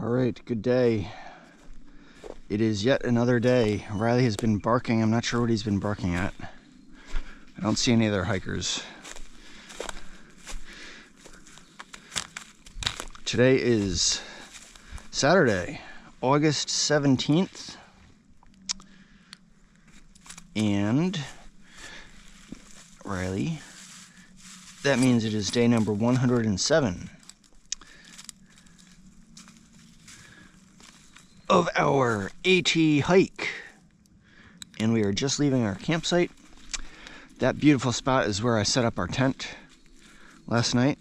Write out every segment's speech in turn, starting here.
All right, good day. It is yet another day. Riley has been barking. I'm not sure what he's been barking at. I don't see any other hikers. Today is Saturday, August 17th. And Riley, that means it is day number 107 of our AT hike. And we are just leaving our campsite. That beautiful spot is where I set up our tent last night.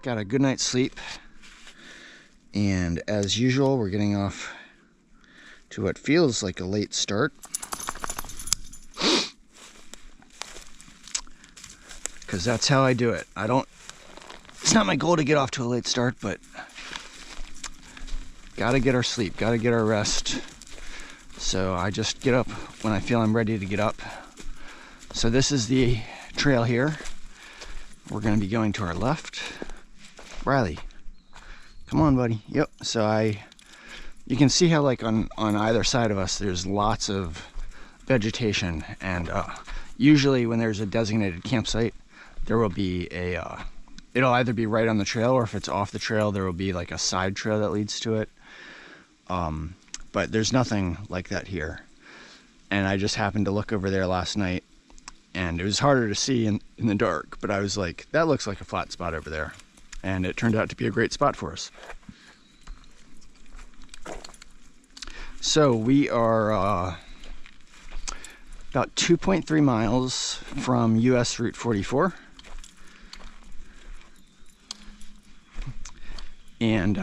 Got a good night's sleep. And as usual, we're getting off to what feels like a late start. Because that's how I do it. It's not my goal to get off to a late start, but gotta get our sleep, gotta get our rest. So I just get up when I feel I'm ready to get up. So this is the trail here. We're gonna be going to our left. Riley, come on, buddy. Yep. So you can see how like on either side of us, there's lots of vegetation, and usually when there's a designated campsite, there will be it'll either be right on the trail, or if it's off the trail, there will be like a side trail that leads to it. But there's nothing like that here. And I just happened to look over there last night, and it was harder to see in the dark, but I was like, that looks like a flat spot over there. And it turned out to be a great spot for us. So we are about 2.3 miles from US Route 44. And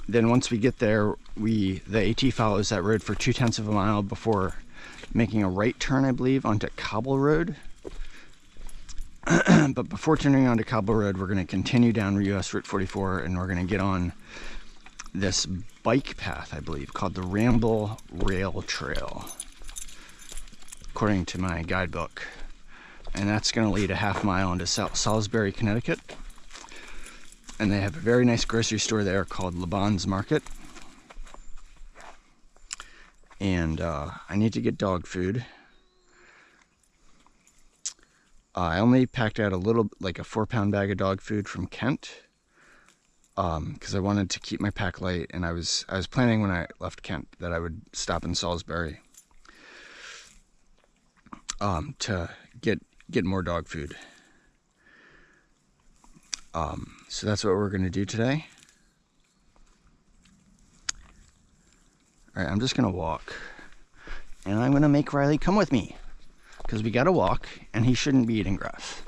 then once we get there, the AT follows that road for 0.2 of a mile before making a right turn, I believe, onto Cobble Road. But before turning onto Cobble Road, we're going to continue down US Route 44, and we're going to get on this bike path, I believe, called the Ramble Rail Trail, according to my guidebook. And that's going to lead a half mile into Salisbury, Connecticut. And they have a very nice grocery store there called Laban's Market. And I need to get dog food. I only packed out a little, like a 4-pound bag of dog food from Kent, because I wanted to keep my pack light, and I was planning when I left Kent that I would stop in Salisbury to get more dog food. So that's what we're going to do today. All right, I'm just going to walk, and I'm going to make Riley come with me, because we got to walk, and he shouldn't be eating grass.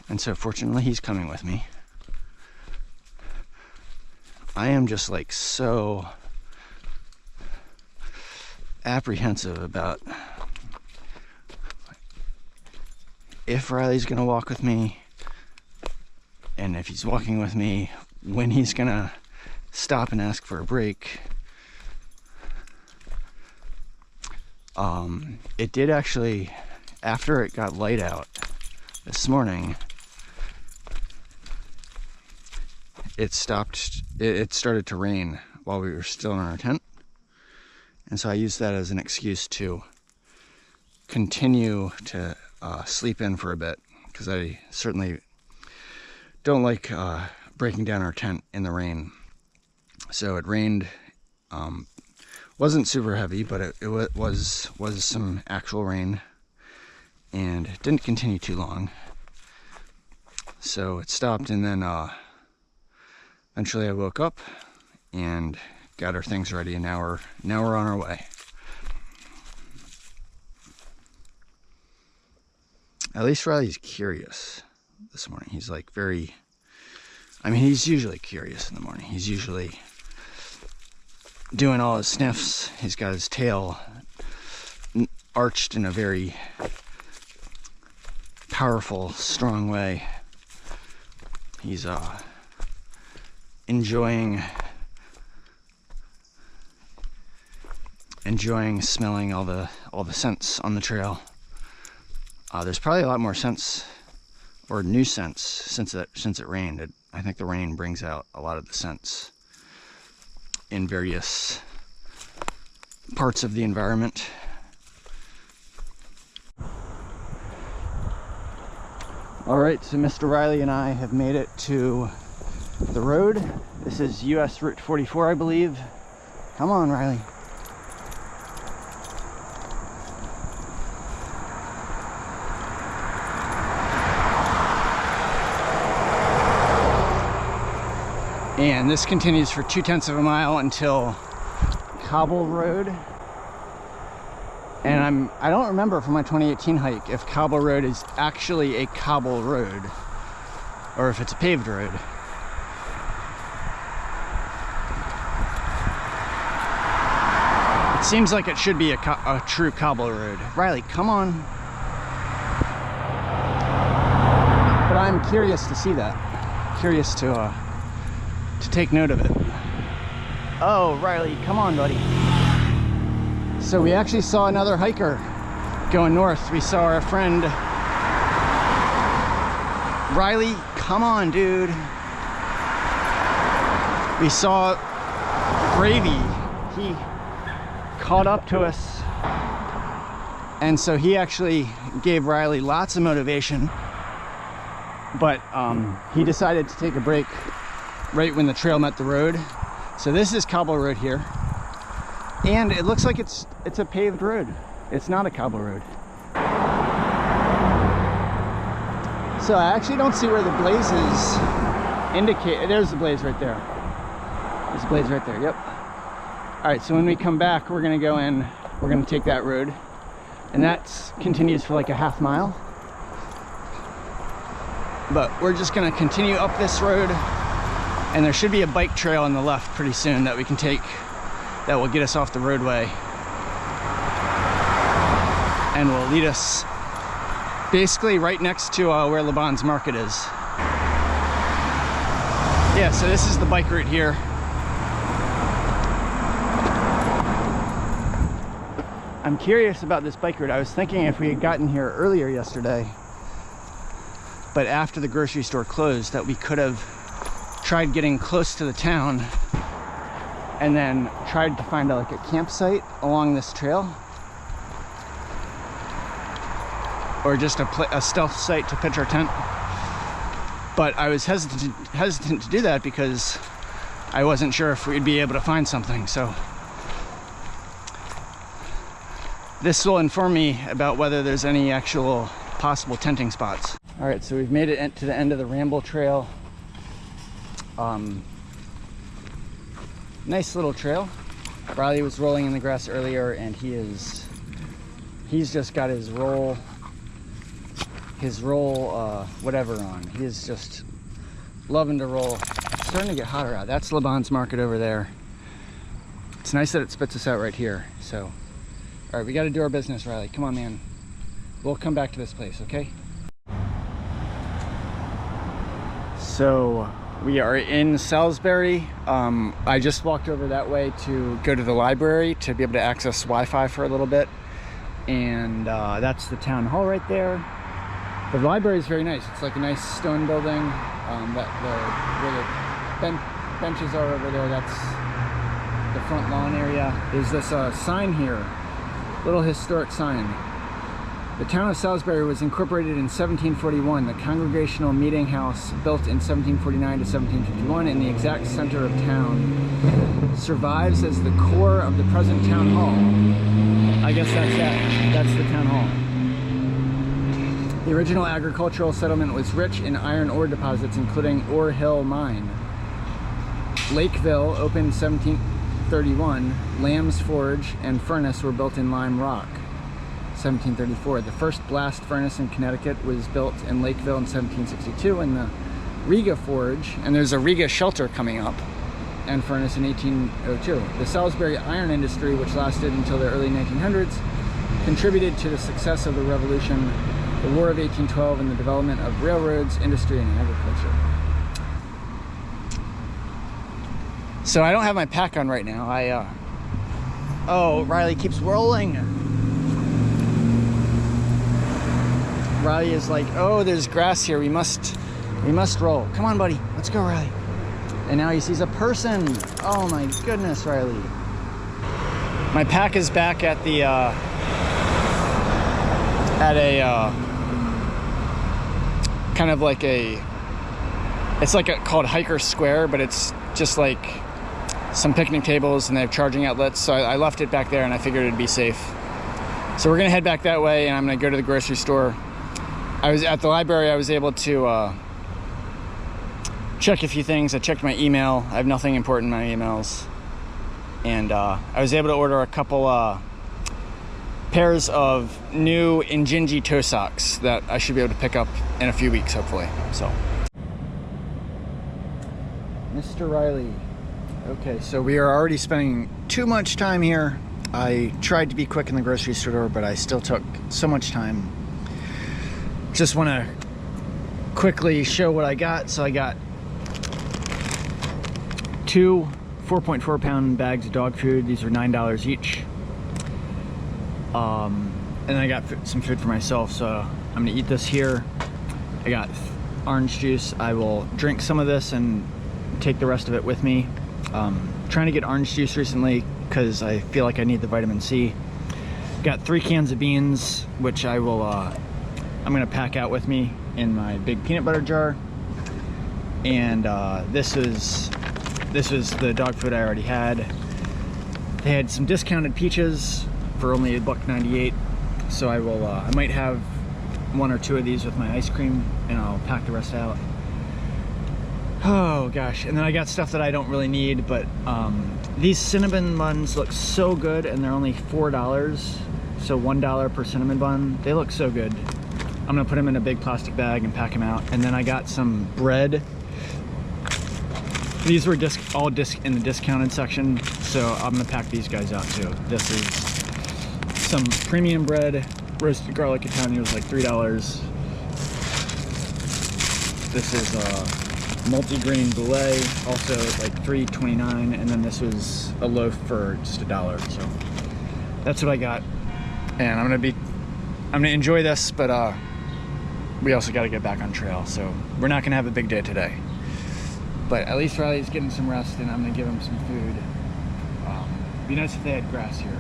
And so fortunately, he's coming with me. I am just like so apprehensive about if Riley's going to walk with me, and if he's walking with me, when he's going to stop and ask for a break. It did actually, after it got light out this morning, it stopped. It started to rain while we were still in our tent, and so I used that as an excuse to continue to sleep in for a bit, because I certainly don't like breaking down our tent in the rain. So it rained. Wasn't super heavy, but it was some actual rain, and it didn't continue too long. So it stopped, and then eventually I woke up and got our things ready, and now we're on our way. At least Riley's curious this morning. He's like he's usually curious in the morning. He's usually doing all his sniffs. He's got his tail arched in a very powerful, strong way. He's enjoying smelling all the scents on the trail. There's probably a lot more scents or new scents since it rained. I think the rain brings out a lot of the scents in various parts of the environment. All right, so Mr. Riley and I have made it to the road. This is US Route 44, I believe. Come on, Riley. And this continues for 0.2 of a mile until Cobble Road. And I don't remember from my 2018 hike if Cobble Road is actually a cobble road or if it's a paved road. It seems like it should be a true cobble road. Riley, come on. But I'm curious to see that. Curious to take note of it. Oh, Riley, come on, buddy. So we actually saw another hiker going north. We saw our friend Riley. Come on, dude. We saw Gravy. He caught up to us, and so he actually gave Riley lots of motivation, but he decided to take a break right when the trail met the road. So this is Cobble Road here, and it looks like it's a paved road. It's not a cobble road. So I actually don't see where the blazes indicate. There's the blaze right there. There's the blaze right there. Yep. All right, so when we come back, we're gonna go in, we're gonna take that road, and that continues for like a half mile. But we're just gonna continue up this road, and there should be a bike trail on the left pretty soon that we can take that will get us off the roadway and will lead us basically right next to where Laban's Market is. Yeah, so this is the bike route here. I'm curious about this bike route. I was thinking if we had gotten here earlier yesterday, but after the grocery store closed, that we could have tried getting close to the town and then tried to find like a campsite along this trail, or just a stealth site to pitch our tent. But I was hesitant to do that because I wasn't sure if we'd be able to find something. So this will inform me about whether there's any actual possible tenting spots. All right, so we've made it to the end of the Ramble Trail. Nice little trail. Riley was rolling in the grass earlier, and he's just got his roll whatever on. He is just loving to roll. It's starting to get hotter out. That's Laban's Market over there. It's nice that it spits us out right here. So all right, we got to do our business, Riley. Come on, man. We'll come back to this place, okay? So we are in Salisbury. I just walked over that way to go to the library to be able to access Wi-Fi for a little bit. And that's the town hall right there. The library is very nice. It's like a nice stone building. Where the benches are over there, that's the front lawn area. There's this sign here. Little historic sign. The town of Salisbury was incorporated in 1741. The Congregational Meeting House, built in 1749 to 1751 in the exact center of town, survives as the core of the present town hall. I guess that's the town hall. The original agricultural settlement was rich in iron ore deposits, including Ore Hill Mine. Lakeville opened 1731. Lamb's Forge and furnace were built in lime rock. 1734. The first blast furnace in Connecticut was built in Lakeville in 1762, and the Riga Forge, and there's a Riga shelter coming up, and furnace in 1802. The Salisbury iron industry, which lasted until the early 1900s, contributed to the success of the Revolution, the War of 1812, and the development of railroads, industry, and agriculture. So I don't have my pack on right now. Oh, Riley keeps rolling. Riley is like, oh, there's grass here. We must roll. Come on, buddy. Let's go, Riley. And now he sees a person. Oh my goodness, Riley. My pack is back at the kind of like it's like called Hiker Square, but it's just like some picnic tables and they have charging outlets. So I left it back there and I figured it'd be safe. So we're gonna head back that way and I'm gonna go to the grocery store. I was at the library. I was able to check a few things. I checked my email. I have nothing important in my emails. And I was able to order a couple pairs of new Injinji toe socks that I should be able to pick up in a few weeks, hopefully. So, Mr. Riley. Okay, so we are already spending too much time here. I tried to be quick in the grocery store, but I still took so much time. Just want to quickly show what I got. So I got 2 4.4 pound bags of dog food. These are $9 each. And I got some food for myself, so I'm gonna eat this here. I got orange juice. I will drink some of this and take the rest of it with me. Trying to get orange juice recently because I feel like I need the vitamin C. Got 3 cans of beans, which I will I'm gonna pack out with me in my big peanut butter jar. And this is the dog food I already had. They had some discounted peaches for only $1.98, so I will I might have 1 or 2 of these with my ice cream and I'll pack the rest out. Oh gosh. And then I got stuff that I don't really need, but these cinnamon buns look so good and they're only $4, so $1 per cinnamon bun. They look so good. I'm gonna put them in a big plastic bag and pack them out. And then I got some bread. These were all in the discounted section, so I'm gonna pack these guys out too. This is some premium bread. Roasted garlic Italian was like $3. This is multi-grain boulet, also like $3.29, and then this was a loaf for just $1. So that's what I got, and I'm gonna enjoy this, but we also got to get back on trail, so we're not gonna have a big day today. But at least Riley's getting some rest, and I'm gonna give him some food. It'd be nice if they had grass here,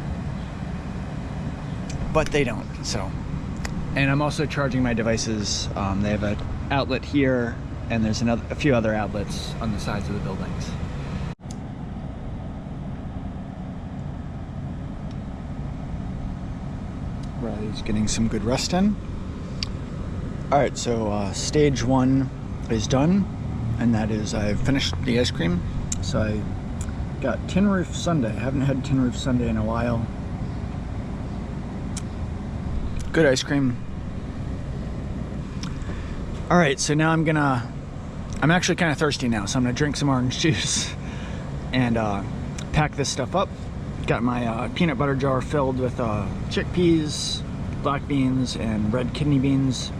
but they don't. So, and I'm also charging my devices. They have an outlet here, and there's a few other outlets on the sides of the buildings. Riley's getting some good rest in. All right, so stage 1 is done, and that is I've finished the ice cream. So I got Tin Roof Sundae. I haven't had Tin Roof Sundae in a while. Good ice cream. All right, so now I'm actually kind of thirsty now, so I'm gonna drink some orange juice and pack this stuff up. Got my peanut butter jar filled with chickpeas, black beans, and red kidney beans.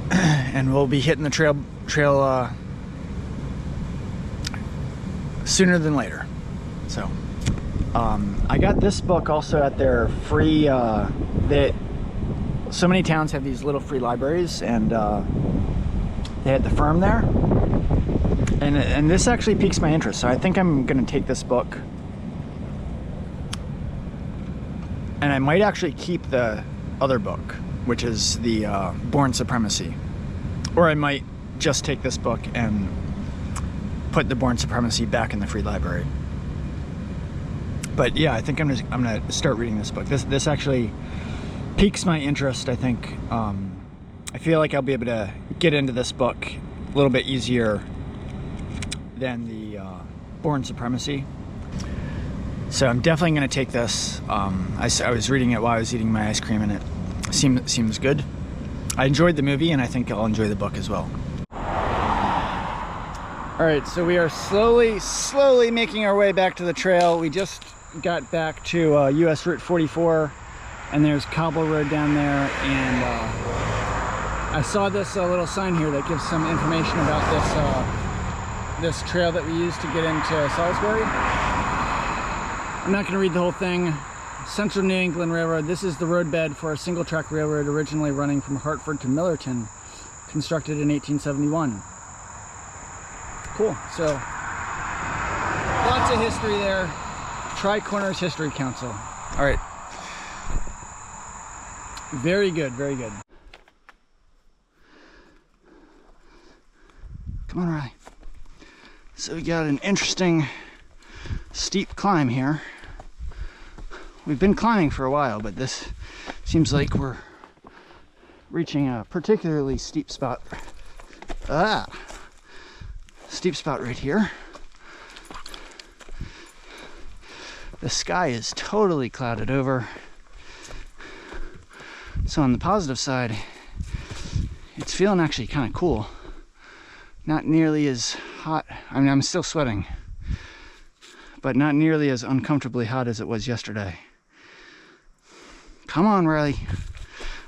And we'll be hitting the trail sooner than later. So I got this book also at their free so many towns have these little free libraries, and they had the firm there, and this actually piques my interest, so I think I'm gonna take this book, and I might actually keep the other book, which is the Born Supremacy, or I might just take this book and put the Born Supremacy back in the free library. But yeah, I think I'm gonna start reading this book. This actually piques my interest. I think I feel like I'll be able to get into this book a little bit easier than the Born Supremacy. So I'm definitely going to take this. I was reading it while I was eating my ice cream, and it seems good. I enjoyed the movie, and I think I'll enjoy the book as well. All right, so we are slowly making our way back to the trail. We just got back to US Route 44, and there's Cobble Road down there, and I saw this little sign here that gives some information about this trail that we used to get into Salisbury. I'm not going to read the whole thing, Central New England Railroad. This is the roadbed for a single track railroad originally running from Hartford to Millerton, constructed in 1871. Cool. So lots of history there. Tri-Corners History Council. All right. Very good, very good. Come on, Riley. So we got an interesting steep climb here. We've been climbing for a while, but this seems like we're reaching a particularly steep spot. Steep spot right here. The sky is totally clouded over. So on the positive side, it's feeling actually kind of cool. Not nearly as hot. I mean, I'm still sweating, but not nearly as uncomfortably hot as it was yesterday. Come on, Riley.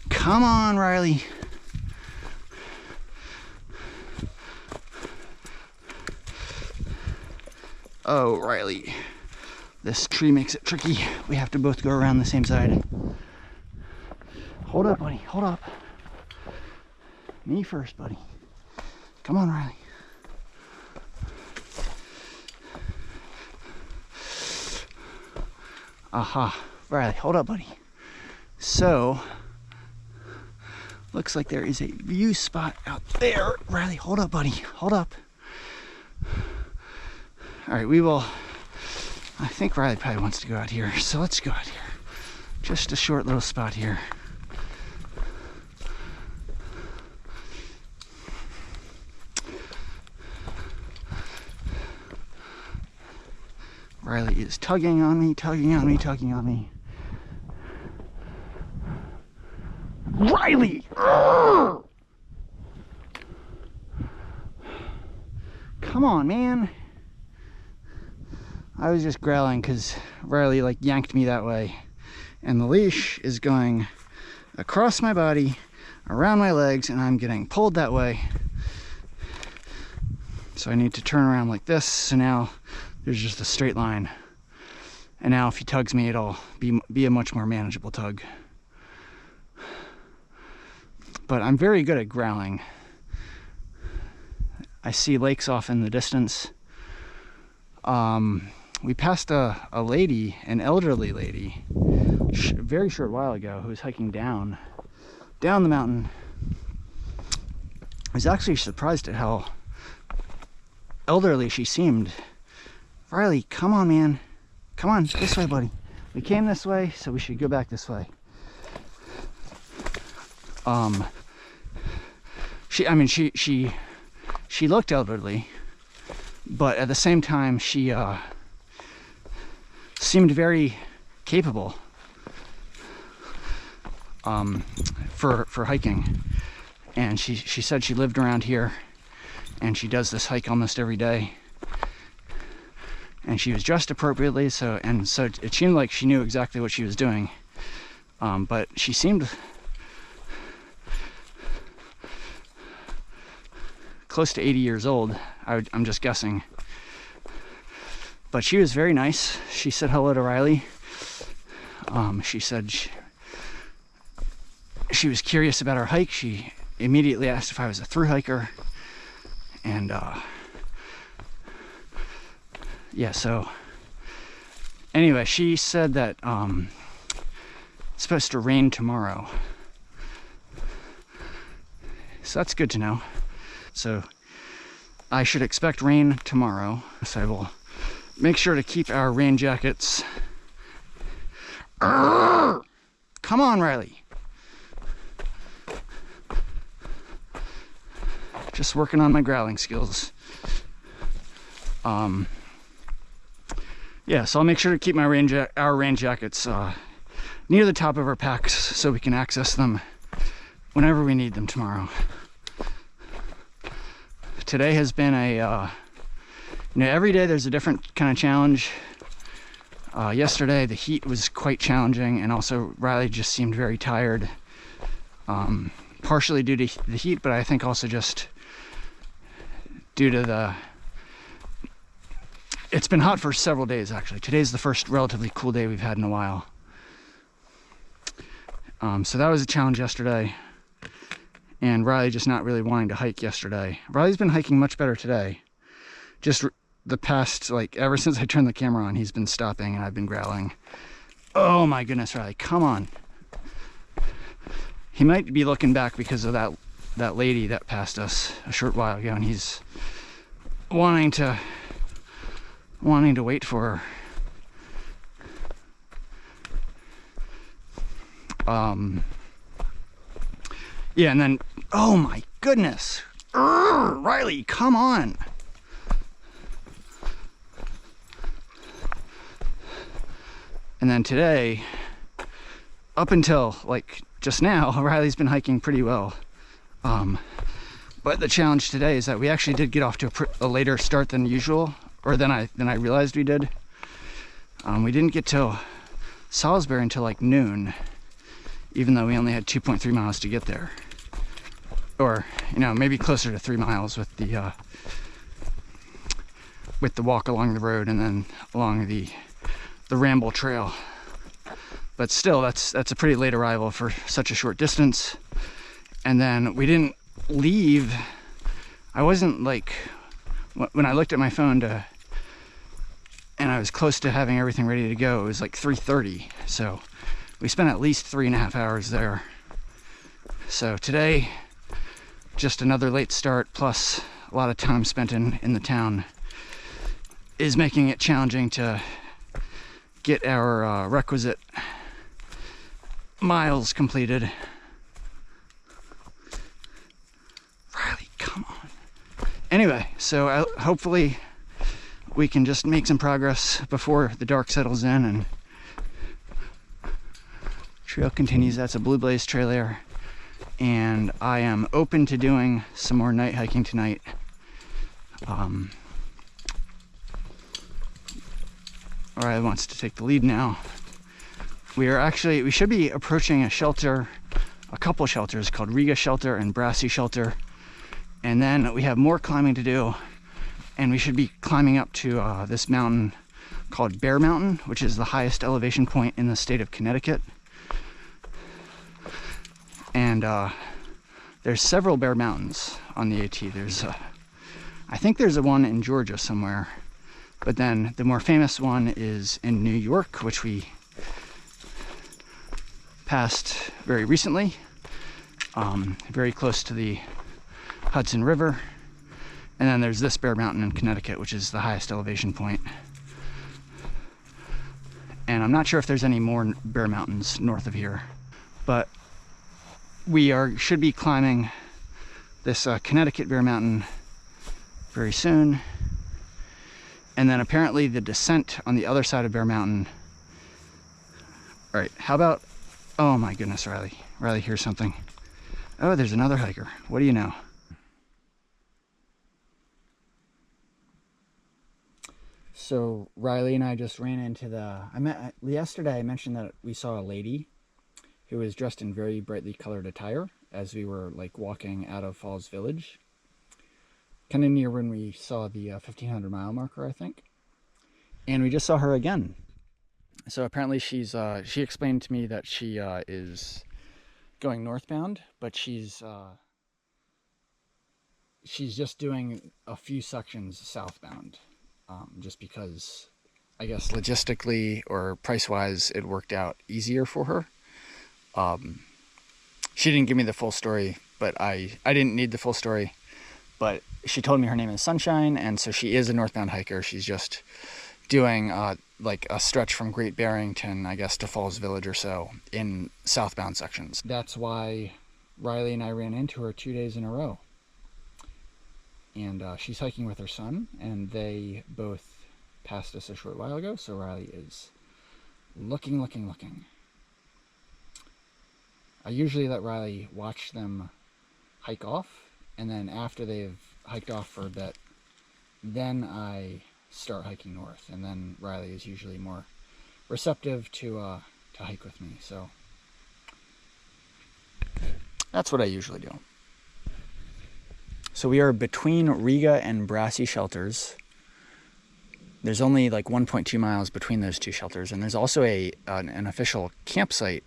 Come on, Riley. Oh, Riley. This tree makes it tricky. We have to both go around the same side. Hold up, buddy. Hold up. Me first, buddy. Come on, Riley. Aha. Riley, hold up, buddy. So, looks like there is a view spot out there. Riley, hold up, buddy. Hold up. All right, we will... I think Riley probably wants to go out here, so let's go out here. Just a short little spot here. Riley is tugging on me, tugging on me, tugging on me. Riley! Urgh! Come on, man. I was just growling because Riley like yanked me that way. And the leash is going across my body, around my legs, and I'm getting pulled that way. So I need to turn around like this, so now there's just a straight line. And now if he tugs me, it'll be a much more manageable tug. But I'm very good at growling. I see lakes off in the distance. We passed a lady, an elderly lady, a very short while ago, who was hiking down the mountain. I was actually surprised at how elderly she seemed. Riley, come on, man. Come on, this way, buddy. We came this way, so we should go back this way. She looked elderly, but at the same time, she seemed very capable for hiking. And she said she lived around here, and she does this hike almost every day. And she was dressed appropriately, so it seemed like she knew exactly what she was doing. But she seemed close to 80 years old. I'm just guessing. But she was very nice. She said hello to Riley. She said she was curious about our hike. She immediately asked if I was a thru hiker. And yeah, so anyway, she said that it's supposed to rain tomorrow. So that's good to know. So I should expect rain tomorrow. So I will make sure to keep our rain jackets. Come on, Riley. Just working on my growling skills. Yeah, so I'll make sure to keep my our rain jackets near the top of our packs so we can access them whenever we need them tomorrow. Today has been every day there's a different kind of challenge. Yesterday the heat was quite challenging, and also Riley just seemed very tired. Partially due to the heat, but I think also just due to it's been hot for several days actually. Today's the first relatively cool day we've had in a while. So that was a challenge yesterday. And Riley just not really wanting to hike yesterday. Riley's been hiking much better today. Just the past, like, ever since I turned the camera on, he's been stopping and I've been growling. Oh my goodness, Riley, come on. He might be looking back because of that lady that passed us a short while ago, and he's wanting to wait for her. Yeah, and then, oh my goodness, Riley, come on. And then today, up until like just now, Riley's been hiking pretty well. But the challenge today is that we actually did get off to a later start than usual, or than I realized we did. We didn't get to Salisbury until like noon, even though we only had 2.3 miles to get there. Or, you know, maybe closer to 3 miles with the walk along the road and then along the Ramble Trail. But still, that's a pretty late arrival for such a short distance. And then we didn't leave. I wasn't like, when I looked at my phone and I was close to having everything ready to go, it was like 3:30. So we spent at least 3.5 hours there. So today, just another late start plus a lot of time spent in the town is making it challenging to get our requisite miles completed. Riley, come on. Anyway, so hopefully we can just make some progress before the dark settles in and trail continues. That's a Blue Blaze trail there. And I am open to doing some more night hiking tonight. Riley wants to take the lead now. We should be approaching a couple shelters called Riga Shelter and Brassy Shelter. And then we have more climbing to do. And we should be climbing up to this mountain called Bear Mountain, which is the highest elevation point in the state of Connecticut. And there's several Bear Mountains on the AT. I think there's a one in Georgia somewhere. But then the more famous one is in New York, which we passed very recently, very close to the Hudson River. And then there's this Bear Mountain in Connecticut, which is the highest elevation point. And I'm not sure if there's any more Bear Mountains north of here, but we should be climbing this Connecticut Bear Mountain very soon. And then apparently the descent on the other side of Bear Mountain. All right, how about, oh my goodness, Riley. Riley hears something. Oh, there's another hiker. What do you know? So Riley and I just ran into yesterday I mentioned that we saw a lady who was dressed in very brightly colored attire as we were like walking out of Falls Village. Kind of near when we saw the 1500 mile marker, I think. And we just saw her again. So apparently she explained to me that she is going northbound, but she's just doing a few sections southbound. Just because I guess logistically or price-wise it worked out easier for her. She didn't give me the full story, but I didn't need the full story. But she told me her name is Sunshine, and so she is a northbound hiker. She's just doing like a stretch from Great Barrington, I guess, to Falls Village or so in southbound sections. That's why Riley and I ran into her 2 days in a row. And she's hiking with her son, and they both passed us a short while ago, so Riley is looking. I usually let Riley watch them hike off, and then after they've hiked off for a bit, then I start hiking north, and then Riley is usually more receptive to hike with me, so that's what I usually do. So we are between Riga and Brassy shelters. There's only like 1.2 miles between those two shelters, and there's also an official campsite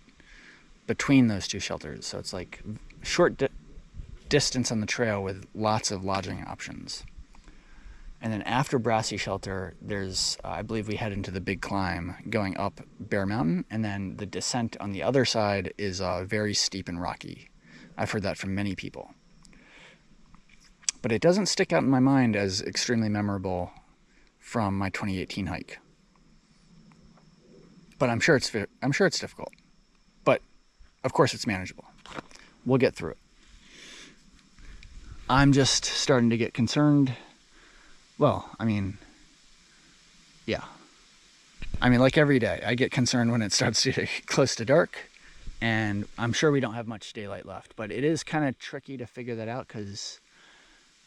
between those two shelters. So it's like short distance on the trail with lots of lodging options. And then after Brassy Shelter, there's, I believe we head into the big climb going up Bear Mountain. And then the descent on the other side is very steep and rocky. I've heard that from many people. But it doesn't stick out in my mind as extremely memorable from my 2018 hike. But I'm sure it's difficult. But of course it's manageable. We'll get through it. I'm just starting to get concerned. Well, I mean, yeah. I mean, like every day, I get concerned when it starts to get close to dark, and I'm sure we don't have much daylight left, but it is kind of tricky to figure that out because,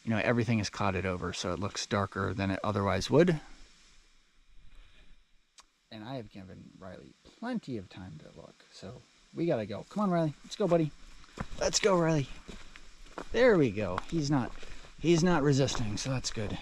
you know, everything is clouded over, so it looks darker than it otherwise would. And I have given Riley plenty of time to look, so we gotta go. Come on, Riley. Let's go, buddy. Let's go, Riley. There we go. He's not resisting, so that's good.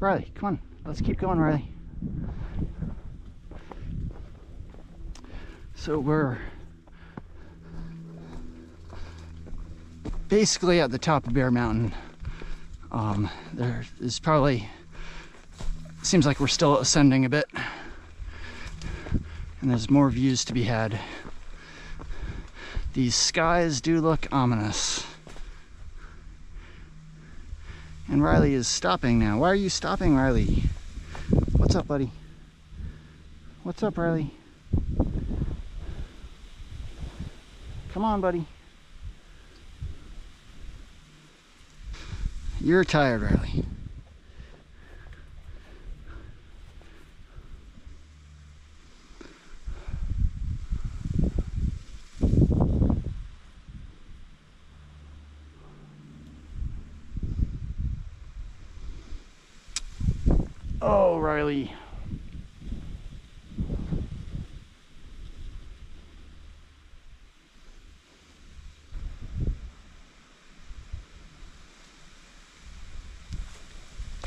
Riley, come on. Let's keep going, Riley. So we're basically at the top of Bear Mountain. There is probably, seems like we're still ascending a bit, and there's more views to be had. These skies do look ominous. And Riley is stopping now. Why are you stopping, Riley? What's up, buddy? What's up, Riley? Come on, buddy. You're tired, Riley. Oh, Riley.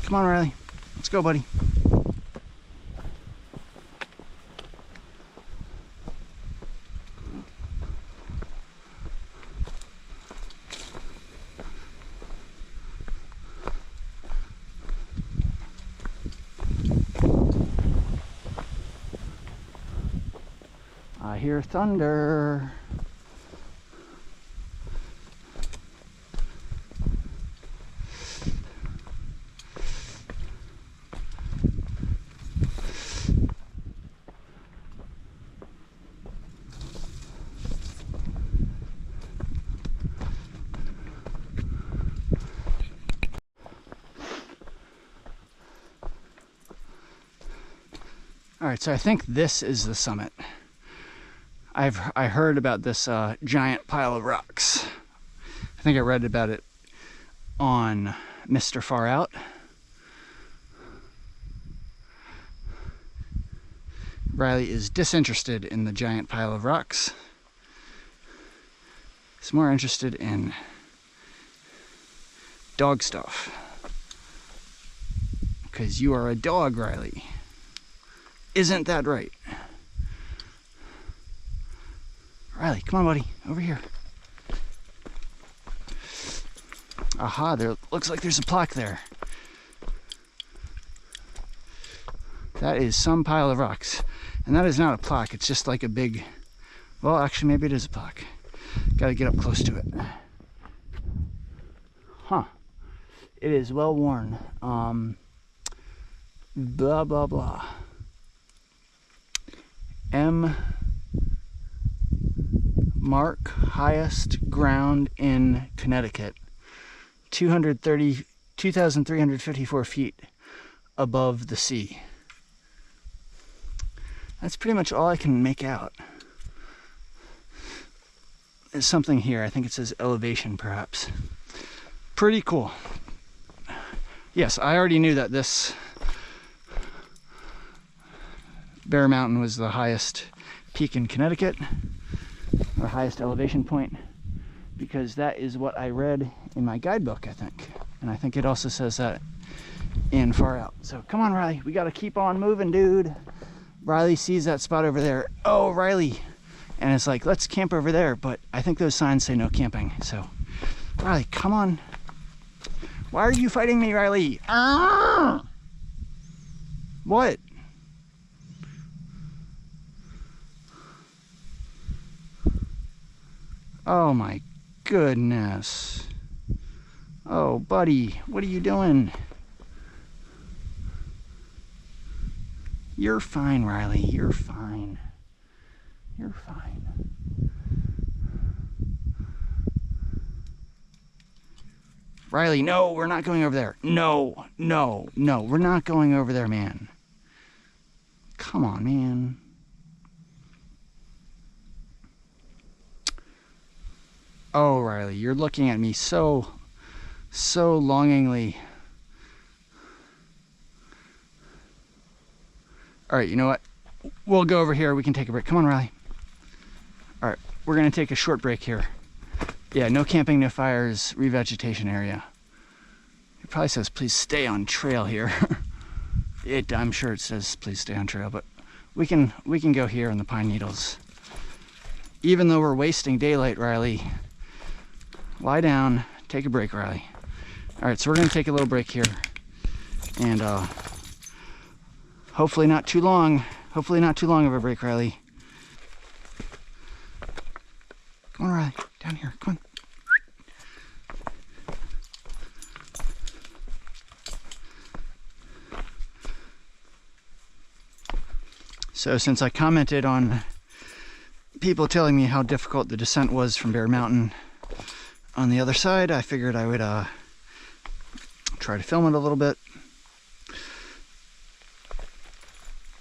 Come on, Riley. Let's go, buddy. I hear thunder. All right, so I think this is the summit. I heard about this giant pile of rocks. I think I read about it on Mr. Far Out. Riley is disinterested in the giant pile of rocks. He's more interested in dog stuff. Because you are a dog, Riley. Isn't that right? Riley, come on, buddy. Over here. Aha, there looks like there's a plaque there. That is some pile of rocks. And that is not a plaque, it's just like a big, well, actually maybe it is a plaque. Gotta get up close to it. Huh. It is well worn. Blah, blah, blah. M. Mark, highest ground in Connecticut. 2,354 feet above the sea. That's pretty much all I can make out. There's something here. I think it says elevation, perhaps. Pretty cool. Yes, I already knew that this Bear Mountain was the highest peak in Connecticut, or highest elevation point, because that is what I read in my guidebook, I think. And I think it also says that in Far Out. So come on, Riley, we gotta keep on moving, dude. Riley sees that spot over there. Oh, Riley. And it's like, let's camp over there, but I think those signs say no camping. So, Riley, come on. Why are you fighting me, Riley? Arrgh! What? Oh my goodness. Oh, buddy, what are you doing? You're fine, Riley, you're fine. You're fine. Riley, no, we're not going over there. No, no, no, we're not going over there, man. Come on, man. Oh, Riley, you're looking at me so longingly. All right, you know what? We'll go over here. We can take a break. Come on, Riley. All right, we're going to take a short break here. Yeah, no camping, no fires, revegetation area. It probably says, please stay on trail here. I'm sure it says, please stay on trail, but we can go here in the pine needles. Even though we're wasting daylight, Riley, lie down, take a break, Riley. All right, so we're going to take a little break here. And hopefully not too long. Hopefully not too long of a break, Riley. Come on, Riley. Down here. Come on. So since I commented on people telling me how difficult the descent was from Bear Mountain on the other side, I figured I would try to film it a little bit.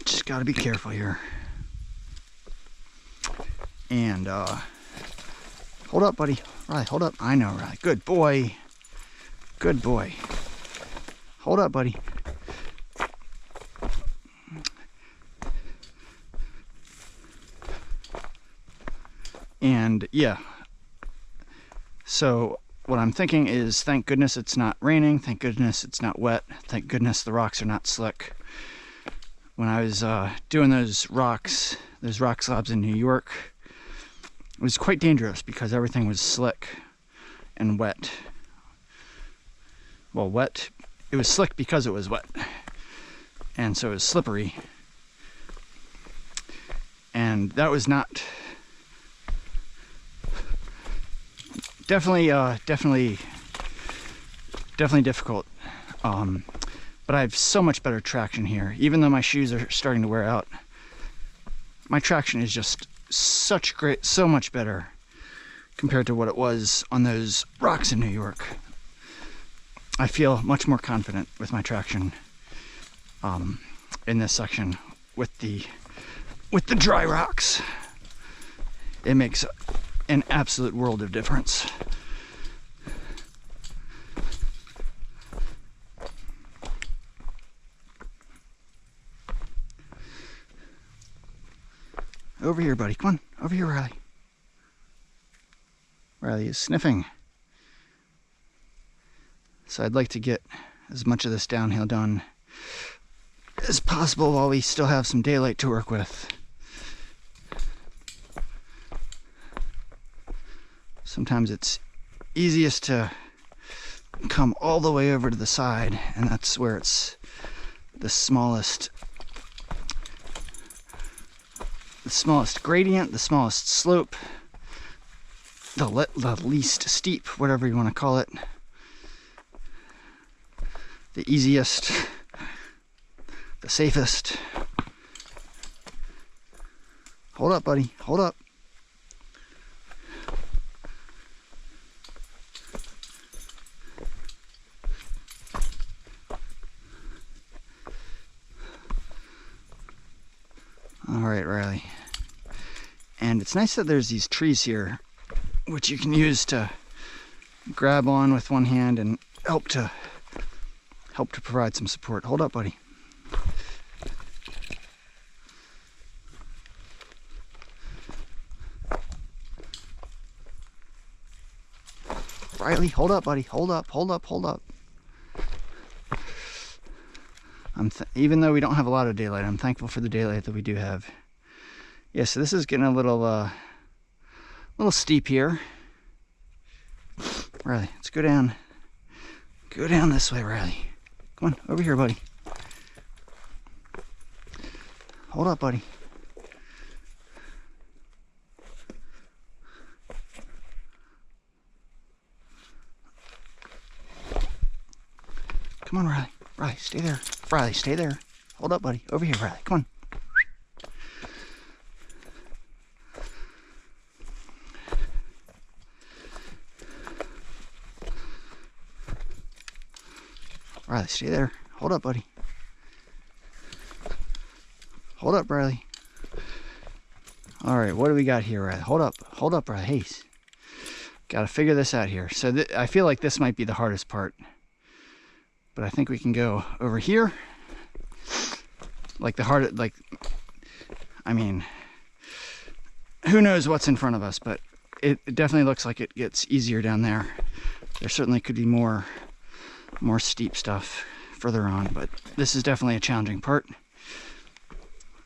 Just got to be careful here. And hold up, buddy. Riley, hold up. I know, Riley. Good boy. Good boy. Hold up, buddy. And yeah, so what I'm thinking is, thank goodness it's not raining, thank goodness it's not wet, thank goodness the rocks are not slick. When I was doing those rock slabs in New York, it was quite dangerous because everything was slick and wet. Well, wet, it was slick because it was wet, and so it was slippery. And that was not... Definitely difficult. But I have so much better traction here. Even though my shoes are starting to wear out, my traction is just so much better compared to what it was on those rocks in New York. I feel much more confident with my traction in this section with the dry rocks. It makes an absolute world of difference. Over here, buddy. Come on. Over here, Riley. Riley is sniffing. So I'd like to get as much of this downhill done as possible while we still have some daylight to work with. Sometimes it's easiest to come all the way over to the side, and that's where it's the smallest the smallest gradient, the smallest slope, the least steep, whatever you want to call it, the easiest, the safest. Hold up, buddy, hold up. All right, Riley. And it's nice that there's these trees here, which you can use to grab on with one hand and help to provide some support. Hold up, buddy. Riley, hold up, buddy. Hold up, hold up, hold up. Even though we don't have a lot of daylight, I'm thankful for the daylight that we do have. Yeah, so this is getting a little steep here. Riley, let's go down. Go down this way, Riley. Come on, over here, buddy. Hold up, buddy. Come on, Riley. Riley, stay there. Riley, stay there. Hold up, buddy. Over here, Riley. Come on. Riley, stay there. Hold up, buddy. Hold up, Riley. All right, what do we got here, Riley? Hold up, Riley. Hey, got to figure this out here. So I feel like this might be the hardest part, but I think we can go over here. I mean, who knows what's in front of us, but it definitely looks like it gets easier down there. There certainly could be more steep stuff further on, but this is definitely a challenging part.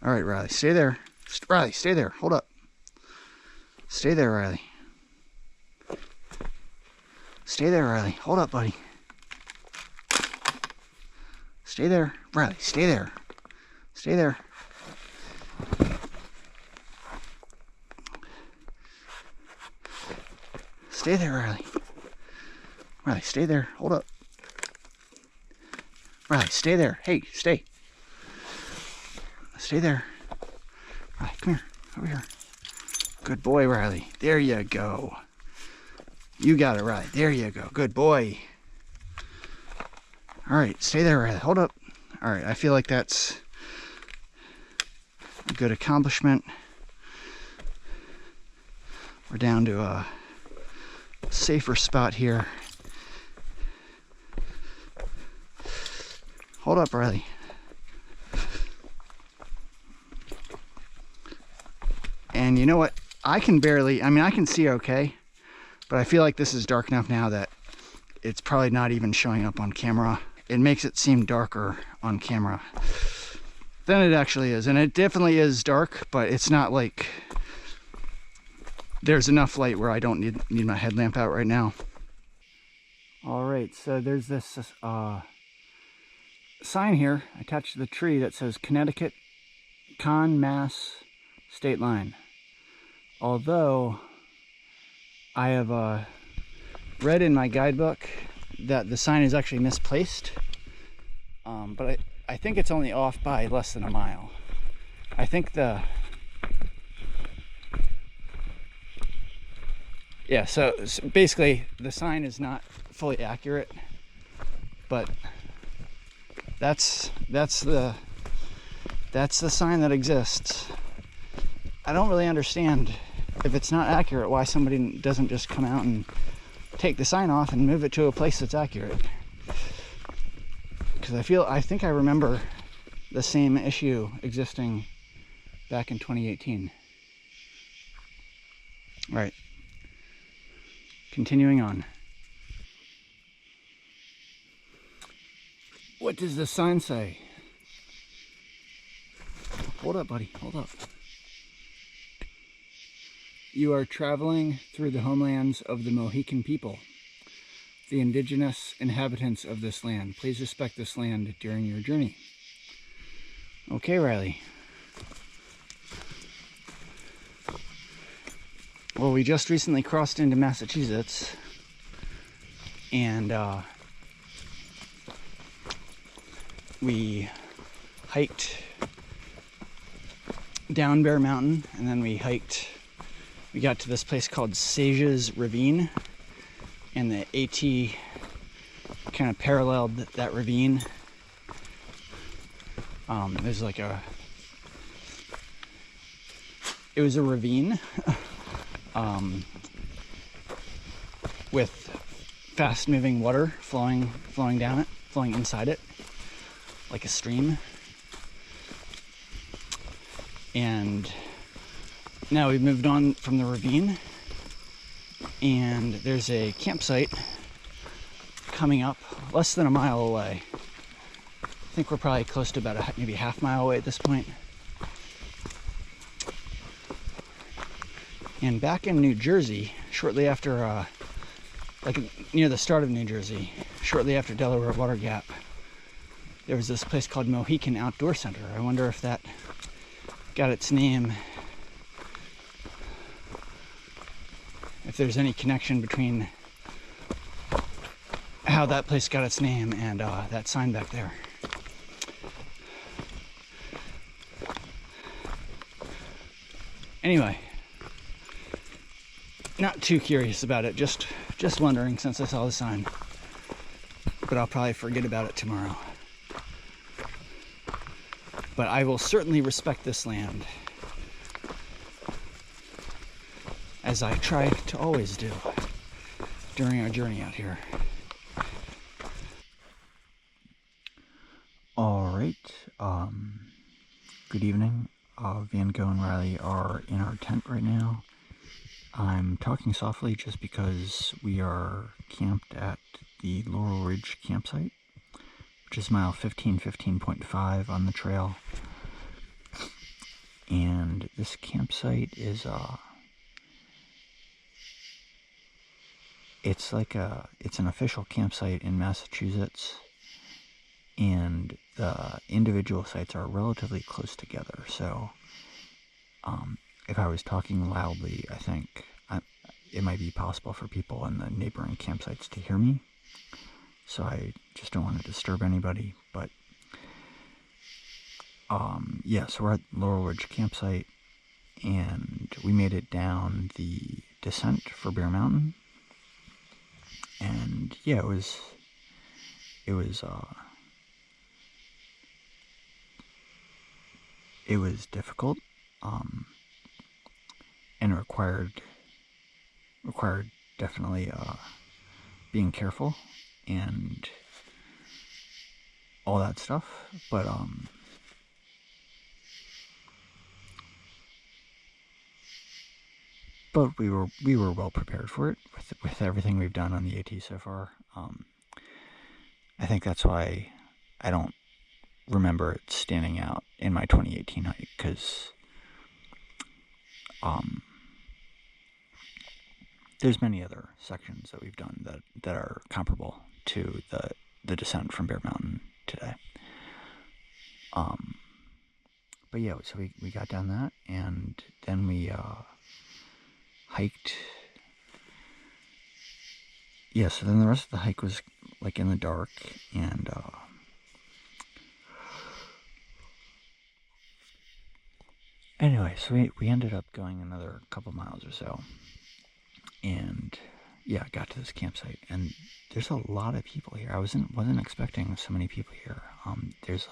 All right, Riley, stay there. Riley, stay there. Hold up. Stay there, Riley. Stay there, Riley. Hold up, buddy. Stay there. Riley, stay there. Stay there. Stay there, Riley. Riley, stay there. Hold up. Riley, stay there. Hey, stay. Stay there. Riley, come here. Over here. Good boy, Riley. There you go. You got it, Riley. There you go. Good boy. All right, stay there, Riley. Hold up. All right, I feel like that's a good accomplishment. We're down to a safer spot here. Hold up, Riley. And you know what? I can see okay, but I feel like this is dark enough now that it's probably not even showing up on camera. It makes it seem darker on camera than it actually is. And it definitely is dark, but it's not like there's enough light where I don't need my headlamp out right now. All right, so there's this sign here attached to the tree that says Connecticut, Mass State Line. Although I have read in my guidebook that the sign is actually misplaced, but I think it's only off by less than a mile. I think so basically the sign is not fully accurate, but that's the sign that exists. I don't really understand, if it's not accurate, why somebody doesn't just come out and take the sign off and move it to a place that's accurate. Because I think I remember the same issue existing back in 2018. All right, continuing on. What does the sign say? Hold up, buddy, hold up. You are traveling through the homelands of the Mohican people, the indigenous inhabitants of this land. Please respect this land during your journey. Okay, Riley. Well, we just recently crossed into Massachusetts, and we hiked down Bear Mountain, and then we got to this place called Sage's Ravine, and the AT kind of paralleled that ravine. There's like it was a ravine with fast-moving water flowing down it, flowing inside it, like a stream. And now we've moved on from the ravine, and there's a campsite coming up less than a mile away. I think we're probably close to about maybe half mile away at this point. And back in New Jersey, shortly after, like near the start of New Jersey, shortly after Delaware Water Gap, there was this place called Mohican Outdoor Center. I wonder if that got its name, if there's any connection between how that place got its name and that sign back there. Anyway, not too curious about it, just wondering since I saw the sign. But I'll probably forget about it tomorrow. But I will certainly respect this land, as I try to always do during our journey out here. Alright, good evening. Van Gogh and Riley are in our tent right now. I'm talking softly just because we are camped at the Laurel Ridge Campsite, which is mile 15.5 on the trail. And this campsite is it's an official campsite in Massachusetts, and the individual sites are relatively close together. So if I was talking loudly, I think it might be possible for people in the neighboring campsites to hear me. So I just don't want to disturb anybody. But yeah, so we're at Laurel Ridge Campsite, and we made it down the descent for Bear Mountain. And yeah, it was difficult, and required definitely being careful and all that stuff. But we were well prepared for it with everything we've done on the AT so far. I think that's why I don't remember it standing out in my 2018 hike, because there's many other sections that we've done that are comparable to the descent from Bear Mountain today. But yeah, so we got down that, and then we hiked. Yeah, so then the rest of the hike was like in the dark, and anyway, so we ended up going another couple miles or so, and yeah, got to this campsite, and there's a lot of people here. I wasn't expecting so many people here. There's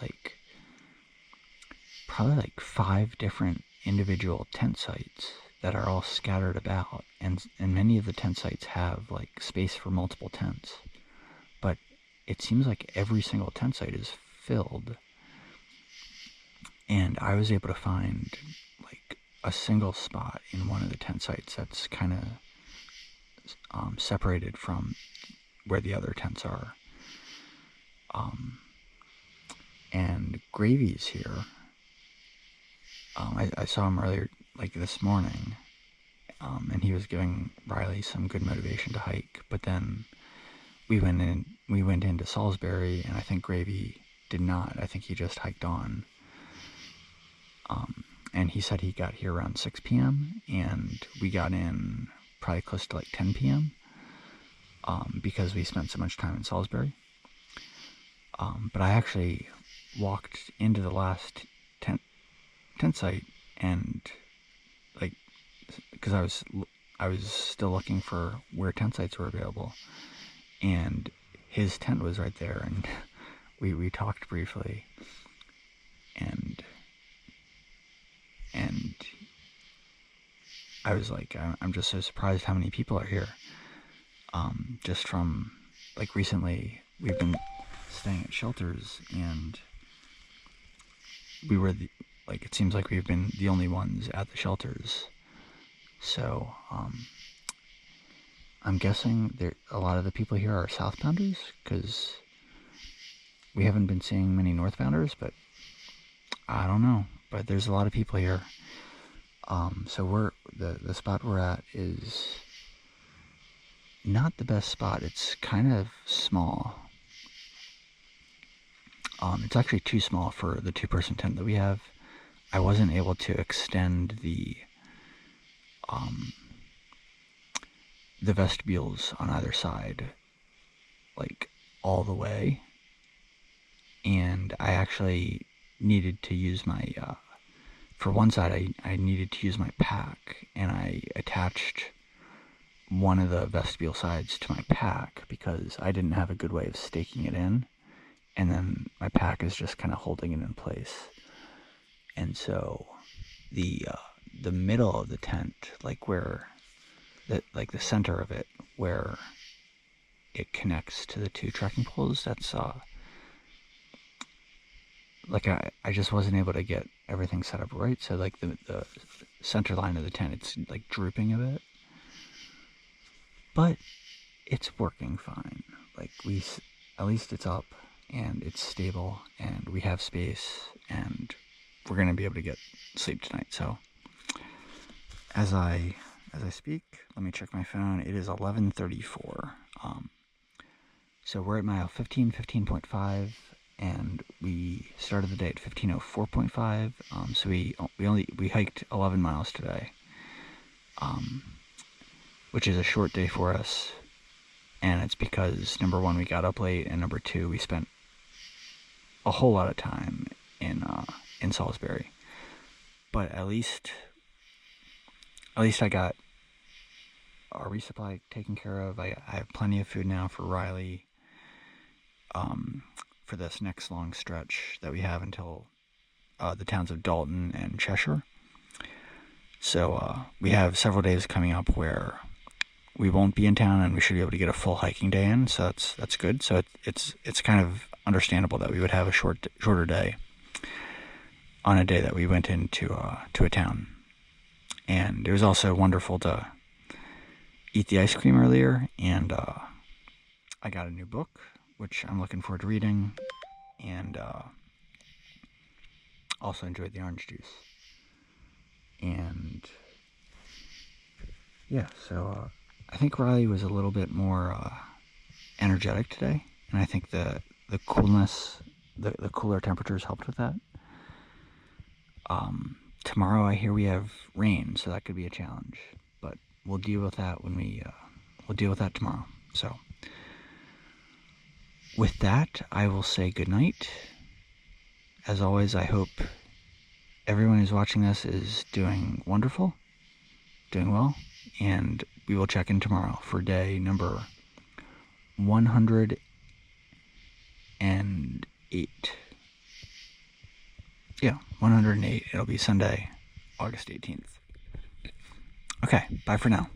probably 5 different individual tent sites that are all scattered about, and many of the tent sites have space for multiple tents, but it seems like every single tent site is filled. And I was able to find a single spot in one of the tent sites that's kind of separated from where the other tents are. And Gravy's here. I saw him earlier, this morning, and he was giving Riley some good motivation to hike. But then we went into Salisbury, and I think Gravy did not. I think he just hiked on. and he said he got here around 6 p.m. and we got in probably close to like 10 p.m. Because we spent so much time in Salisbury. But I actually walked into the last tent site, and like, because I was still looking for where tent sites were available, and his tent was right there, and we talked briefly, and I was like, I'm just so surprised how many people are here. Just from, like, recently we've been staying at shelters, and we were it seems like we've been the only ones at the shelters. So I'm guessing a lot of the people here are southbounders, because we haven't been seeing many northbounders, but I don't know. But there's a lot of people here. So the spot we're at is not the best spot. It's kind of small. It's actually too small for the 2-person tent that we have. I wasn't able to extend the vestibules on either side, like, all the way. And I actually needed to use my, for one side, I needed to use my pack, and I attached one of the vestibule sides to my pack because I didn't have a good way of staking it in, and then my pack is just kind of holding it in place. And so the middle of the tent, like where the center of it, where it connects to the 2 trekking poles, that's like, I just wasn't able to get everything set up right. So like the center line of the tent, it's like drooping a bit, but it's working fine. Like, at least it's up and it's stable, and we have space, and we're gonna be able to get sleep tonight. So as I speak, let me check my phone. It is 11:34. So we're at mile 15.5, and we started the day at 15:04.5. So we hiked 11 miles today, which is a short day for us. And it's because, number one, we got up late, and number two, we spent a whole lot of time in Salisbury. But at least I got our resupply taken care of. I have plenty of food now for Riley, for this next long stretch that we have until the towns of Dalton and Cheshire. So we have several days coming up where we won't be in town, and we should be able to get a full hiking day in. So that's good. So it's kind of understandable that we would have a shorter day on a day that we went into to a town. And it was also wonderful to eat the ice cream earlier, and I got a new book, which I'm looking forward to reading, and also enjoyed the orange juice. And yeah, so I think Riley was a little bit more energetic today, and I think the coolness, the cooler temperatures helped with that. Tomorrow I hear we have rain, so that could be a challenge, but we'll deal with that we'll deal with that tomorrow. So with that, I will say good night. As always, I hope everyone who's watching this is doing wonderful, doing well, and we will check in tomorrow for day number 108. Yeah, 108. It'll be Sunday, August 18th. Okay, bye for now.